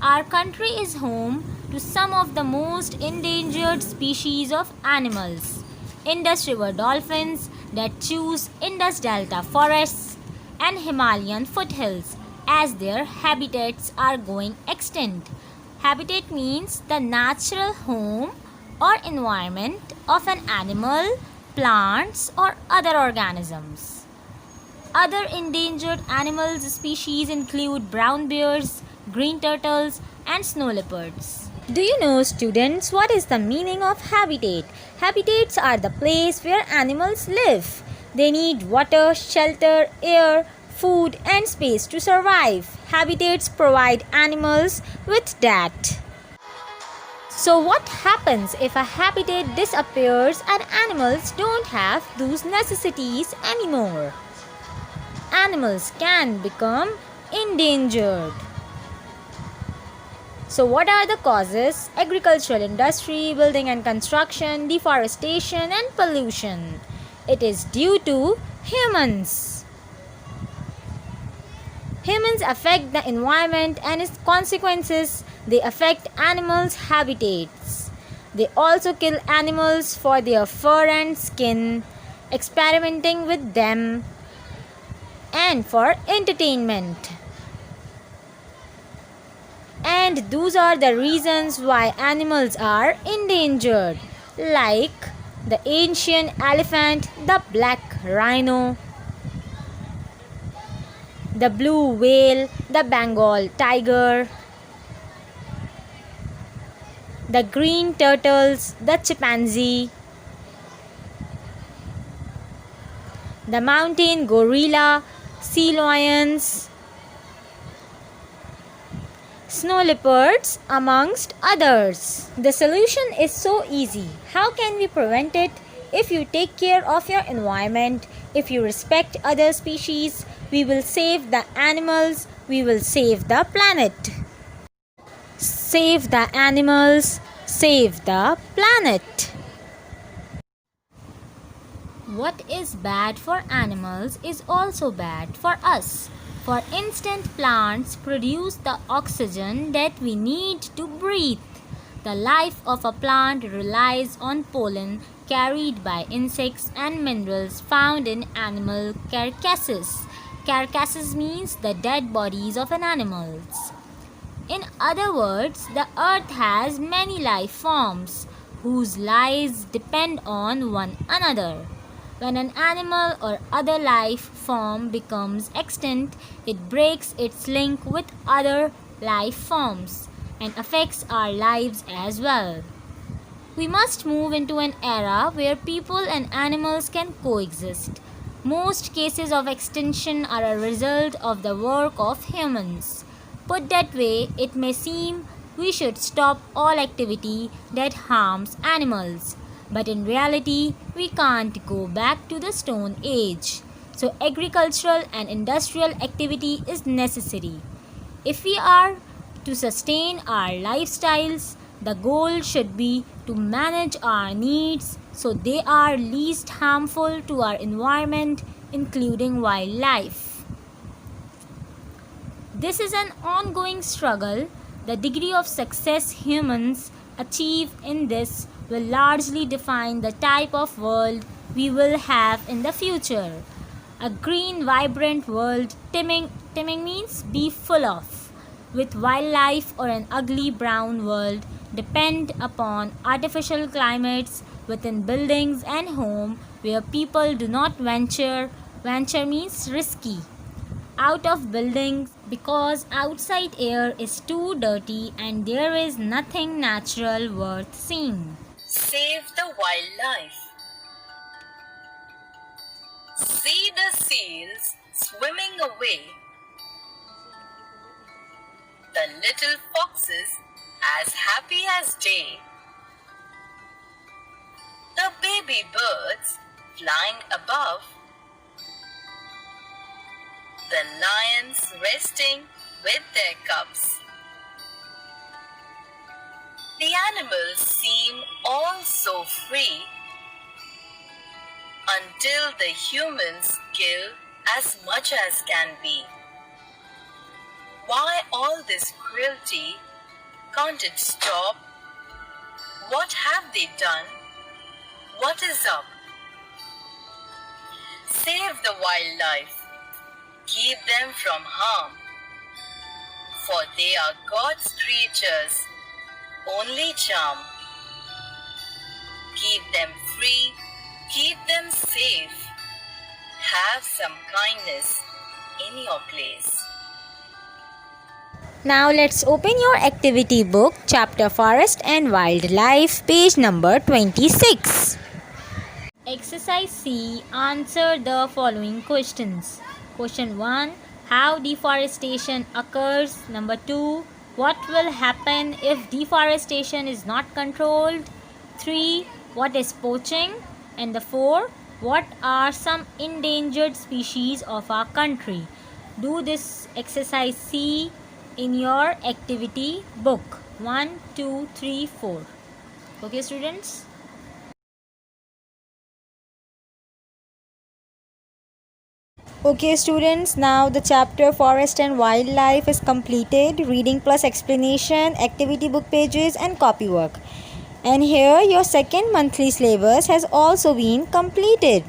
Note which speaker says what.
Speaker 1: Our country is home to some of the most endangered species of animals. Indus River dolphins that choose Indus Delta forests and Himalayan foothills as their habitats are going extinct. Habitat means the natural home or environment of an animal, plants, or other organisms. Other endangered animals species include brown bears, green turtles, and snow leopards. Do you know, students, what is the meaning of habitat? Habitats are the place where animals live. They need water, shelter, air, food, and space to survive. Habitats provide animals with that. So, what happens if a habitat disappears and animals don't have those necessities anymore? Animals can become endangered. So, what are the causes? Agricultural industry, building and construction, deforestation, and pollution. It is due to humans. Humans affect the environment and its consequences. They affect animals' habitats. They also kill animals for their fur and skin, experimenting with them, and for entertainment. And those are the reasons why animals are endangered, like the ancient elephant, the black rhino, the blue whale, the Bengal tiger, the green turtles, the chimpanzee, the mountain gorilla, sea lions, snow leopards, amongst others. The solution is so easy. How can we prevent it? If you take care of your environment, if you respect other species, we will save the animals, we will save the planet. Save the animals, save the planet. What is bad for animals is also bad for us. For instance, plants produce the oxygen that we need to breathe. The life of a plant relies on pollen carried by insects and minerals found in animal carcasses. Carcasses means the dead bodies of an animals. In other words, the earth has many life forms whose lives depend on one another. When an animal or other life form becomes extinct, it breaks its link with other life forms and affects our lives as well. We must move into an era where people and animals can coexist. Most cases of extinction are a result of the work of humans. Put that way, it may seem we should stop all activity that harms animals. But in reality, we can't go back to the Stone Age. So agricultural and industrial activity is necessary. If we are to sustain our lifestyles, the goal should be to manage our needs so they are least harmful to our environment, including wildlife. This is an ongoing struggle. The degree of success humans achieve in this will largely define the type of world we will have in the future. A green, vibrant world, teeming means be full of, with wildlife, or an ugly brown world depend upon artificial climates within buildings and home where people do not venture. Venture means risky. Out of buildings because outside air is too dirty and there is nothing natural worth seeing.
Speaker 2: Save the wildlife. See the seals swimming away. The little foxes as happy as day. The baby birds flying above. The lions resting with their cubs. The animals seem all so free until the humans kill as much as can be. Why all this cruelty Can't it stop? What have they done? What is up? Save the wildlife. Keep them from harm. For they are God's creatures, only charm. Keep them free, keep them safe. Have some kindness in your place.
Speaker 1: Now let's open your activity book, chapter Forest and Wildlife, page number 26. Exercise C. Answer the following questions. Question 1. How deforestation occurs. Number 2. What will happen if deforestation is not controlled. 3. What is poaching? And the 4. What are some endangered species of our country? Do this exercise C in your activity book. 1, 2, 3, 4. Okay, students? Okay, students, now the chapter Forest and Wildlife is completed. Reading plus explanation, activity book pages and copywork. And here your second monthly syllabus has also been completed.